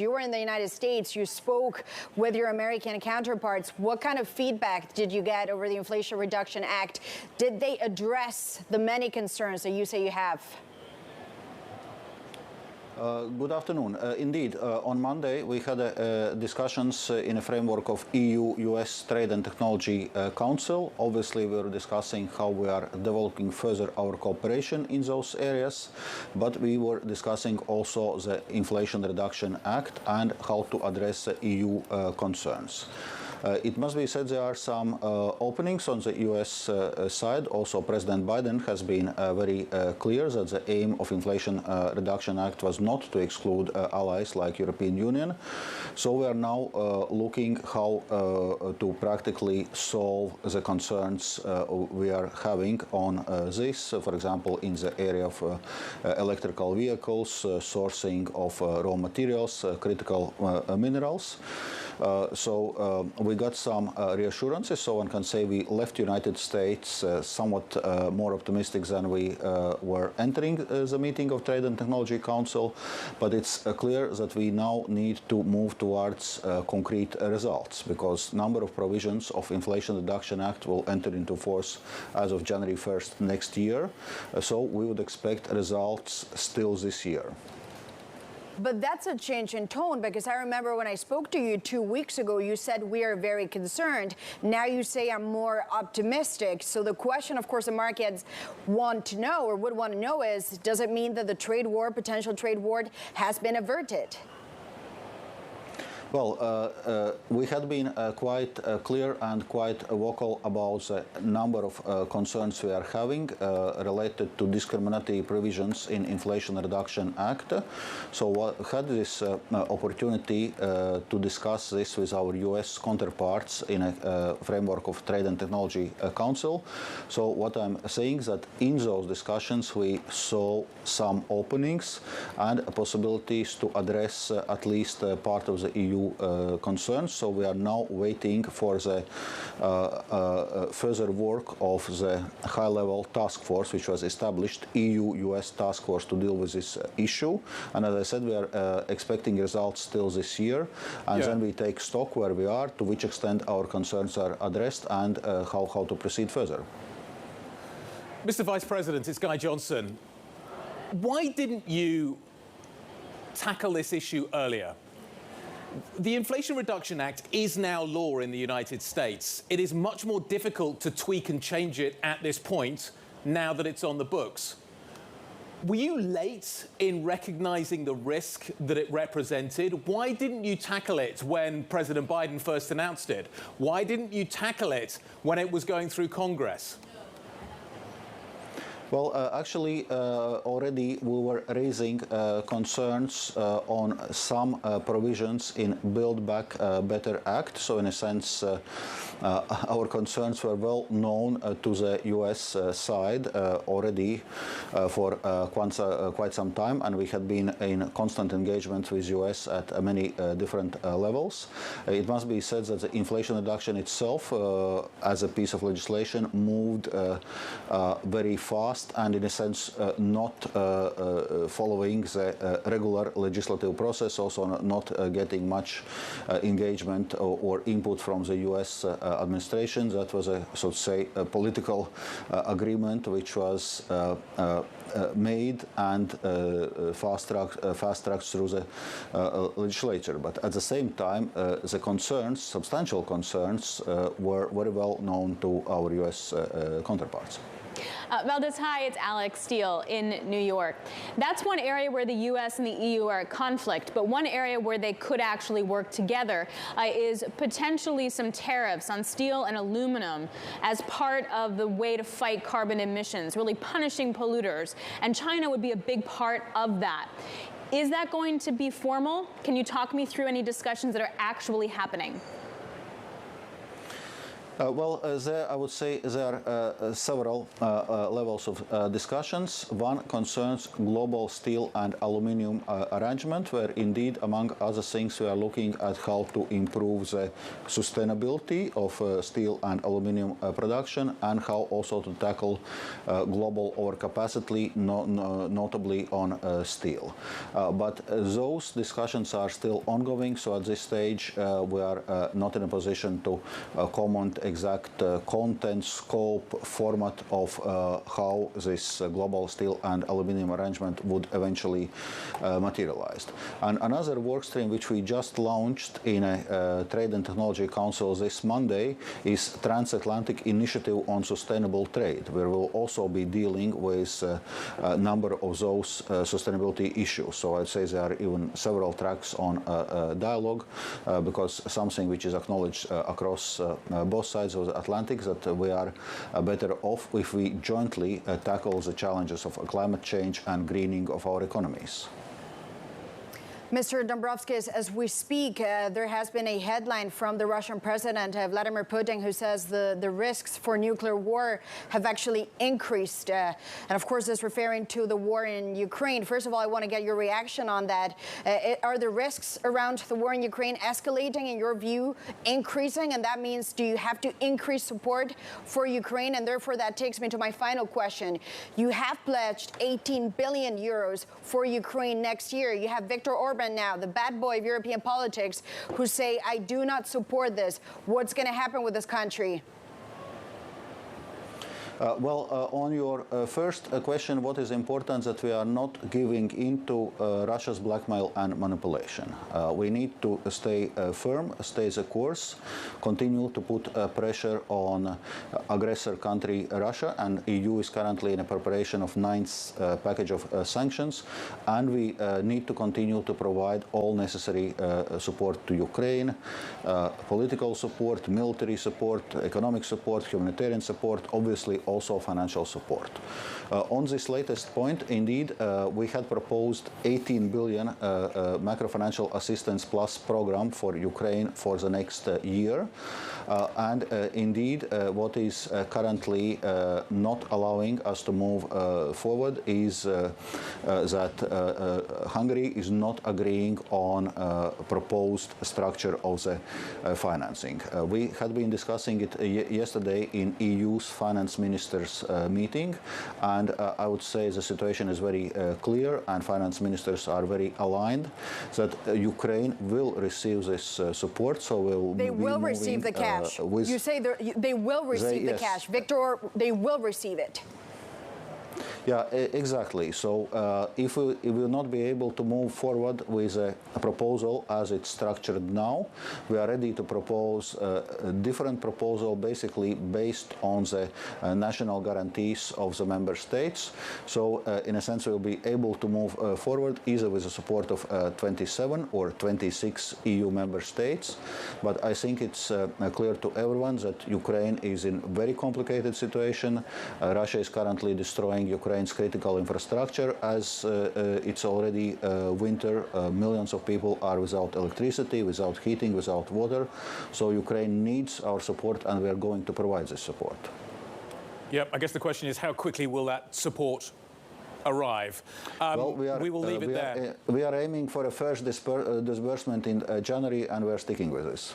You were in the United States. You spoke with your American counterparts. What kind of feedback did you get over the Inflation Reduction Act? Did they address the many concerns that you say you have? Good afternoon. Indeed, on Monday we had discussions in a framework of EU-US Trade and Technology Council. Obviously, we were discussing how we are developing further our cooperation in those areas, but we were discussing also the Inflation Reduction Act and how to address the EU concerns. It must be said there are some openings on the US side. Also, President Biden has been very clear that the aim of Inflation Reduction Act was not to exclude allies like European Union. So we are now looking how to practically solve the concerns we are having on this. For example, in the area of electrical vehicles, sourcing of raw materials, critical minerals. We got some reassurances, so one can say we left the United States somewhat more optimistic than we were entering the meeting of Trade and Technology Council, but it's clear that we now need to move towards concrete results, because number of provisions of Inflation Reduction Act will enter into force as of January 1st next year, so we would expect results still this year. But that's a change in tone, because I remember when I spoke to you 2 weeks ago, you said we are very concerned. Now you say I'm more optimistic. So the question, of course, the markets want to know, or would want to know, is does it mean that the trade war, potential trade war, has been averted? Well, we had been quite clear and quite vocal about the number of concerns we are having related to discriminatory provisions in Inflation Reduction Act. So we had this opportunity to discuss this with our US counterparts in a framework of Trade and Technology Council. So what I'm saying is that in those discussions we saw some openings and possibilities to address at least part of the EU concerns. So we are now waiting for the further work of the high-level task force, which was established, EU-US task force, to deal with this issue. And as I said, we are expecting results still this year. And then we take stock where we are, to which extent our concerns are addressed, and how to proceed further. Mr. Vice President, it's Guy Johnson. Why didn't you tackle this issue earlier? The Inflation Reduction Act is now law in the United States. It is much more difficult to tweak and change it at this point, now that it's on the books. Were you late in recognizing the risk that it represented? Why didn't you tackle it when President Biden first announced it? Why didn't you tackle it when it was going through Congress? Well, actually, already we were raising concerns on some provisions in Build Back Better Act. So in a sense, our concerns were well known to the US side already for quite some time, and we had been in constant engagement with US at many different levels. It must be said that the inflation reduction itself, as a piece of legislation, moved very fast, and in a sense not following the regular legislative process, also not getting much engagement or input from the US administration. That was a, so to say, a political agreement which was made and fast-tracked through the legislature. But at the same time, the concerns, substantial concerns, were very well known to our US counterparts. Valdis, hi, it's Alex Steele in New York. That's one area where the U.S. and the EU are at conflict, but one area where they could actually work together is potentially some tariffs on steel and aluminum as part of the way to fight carbon emissions, really punishing polluters, and China would be a big part of that. Is that going to be formal? Can you talk me through any discussions that are actually happening? There, I would say there are several levels of discussions. One concerns global steel and aluminium arrangement, where indeed, among other things, we are looking at how to improve the sustainability of steel and aluminium production, and how also to tackle global overcapacity, notably on steel. But those discussions are still ongoing, so at this stage we are not in a position to comment exact content, scope, format of how this global steel and aluminium arrangement would eventually materialize. And another workstream which we just launched in a Trade and Technology Council this Monday is Transatlantic Initiative on Sustainable Trade, where we'll also be dealing with a number of those sustainability issues. So I'd say there are even several tracks on dialogue, because something which is acknowledged across both sides of the Atlantic, that we are better off if we jointly tackle the challenges of climate change and greening of our economies. Mr. Dombrovskis, as we speak, there has been a headline from the Russian President Vladimir Putin, who says the risks for nuclear war have actually increased. And of course, this referring to the war in Ukraine. First of all, I want to get your reaction on that. Are the risks around the war in Ukraine escalating, in your view, increasing? And that means, do you have to increase support for Ukraine? And therefore, that takes me to my final question. You have pledged 18 billion euros for Ukraine next year. You have Viktor Orban now, the bad boy of European politics, who say, I do not support this. What's going to happen with this country? On your first question, what is important that we are not giving into Russia's blackmail and manipulation. We need to stay firm, stay the course, continue to put pressure on aggressor country Russia, and EU is currently in a preparation of 9th package of sanctions, and we need to continue to provide all necessary support to Ukraine, political support, military support, economic support, humanitarian support, obviously also financial support. On this latest point, indeed, we had proposed 18 billion macro-financial assistance plus program for Ukraine for the next year. And indeed, what is currently not allowing us to move forward is that Hungary is not agreeing on proposed structure of the financing. We had been discussing it yesterday in EU's finance ministers meeting, and I would say the situation is very clear, and finance ministers are very aligned that Ukraine will receive this support. So they will receive the cash. You say they will receive the cash. Victor, they will receive it. Yeah, exactly. So if we will not be able to move forward with a proposal as it's structured now, we are ready to propose a different proposal, basically based on the national guarantees of the member states. So in a sense, we'll be able to move forward either with the support of 27 or 26 EU member states. But I think it's clear to everyone that Ukraine is in a very complicated situation. Russia is currently destroying Ukraine's critical infrastructure as it's already winter. Millions of people are without electricity, without heating, without water. So Ukraine needs our support, and we are going to provide this support. Yep, I guess the question is, how quickly will that support arrive? We will leave it there. We are aiming for a first disbursement in January, and we are sticking with this.